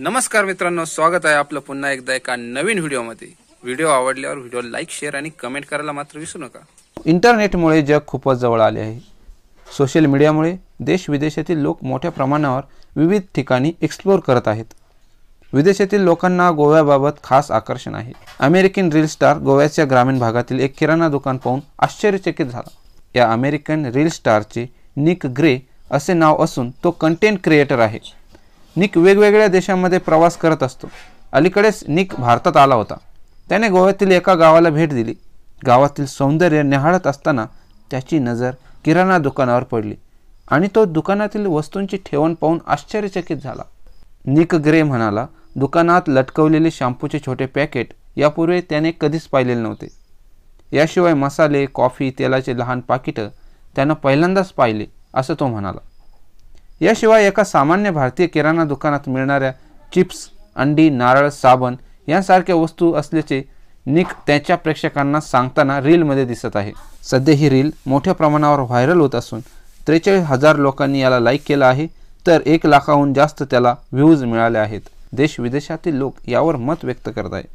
नमस्कार मित्रांनो, स्वागत आहे आपलं पुन्हा एकदा एका नवीन व्हिडिओमध्ये। व्हिडिओ आवडल्यावर व्हिडिओ लाईक, शेअर आणि कमेंट करायला मात्र विसरू नका। इंटरनेटमुळे जग खूपच जवळ आले आहे। सोशल मीडियामुळे देश विदेशातील लोक मोठ्या प्रमाणावर विविध ठिकाणी एक्सप्लोर करत आहेत। विदेशातील लोकांना गोव्याबाबत खास आकर्षण आहे। अमेरिकन रील स्टार गोव्याच्या ग्रामीण भागातील एक किराणा दुकान पाहून आश्चर्यचकित झाला। या अमेरिकन रील स्टारचे निक ग्रे असे नाव असून तो कंटेंट क्रिएटर आहे। निक वेगवेगळ्या देशांमध्ये प्रवास करत असतो। अलीकडेच निक भारतात आला होता। त्याने गोव्यातील एका गावाला भेट दिली। गावातील सौंदर्य निहाळत असताना त्याची नजर किराणा दुकानावर पडली आणि तो दुकानातील वस्तूंची ठेवण पाहून आश्चर्यचकित झाला। निक ग्रे म्हणाला, दुकानात लटकवलेले शॅम्पूचे छोटे पॅकेट यापूर्वी त्याने कधीच पाहिलेले नव्हते। याशिवाय मसाले, कॉफी, तेलाचे लहान पाकिटं त्यानं पहिल्यांदाच पाहिले असं तो म्हणाला। याशिवाय एका सामान्य भारतीय किराणा दुकानात मिळणाऱ्या चिप्स, अंडी, नारळ, साबण यांसारख्या वस्तू असल्याचे निक त्याच्या प्रेक्षकांना सांगताना रीलमध्ये दिसत आहे। सध्या ही रील मोठ्या प्रमाणावर व्हायरल होत असून 43,000 लोकांनी याला लाईक केलं आहे, तर 1 लाखाहून जास्त त्याला व्ह्यूज मिळाले आहेत। देश विदेशातील लोक यावर मत व्यक्त करत आहेत।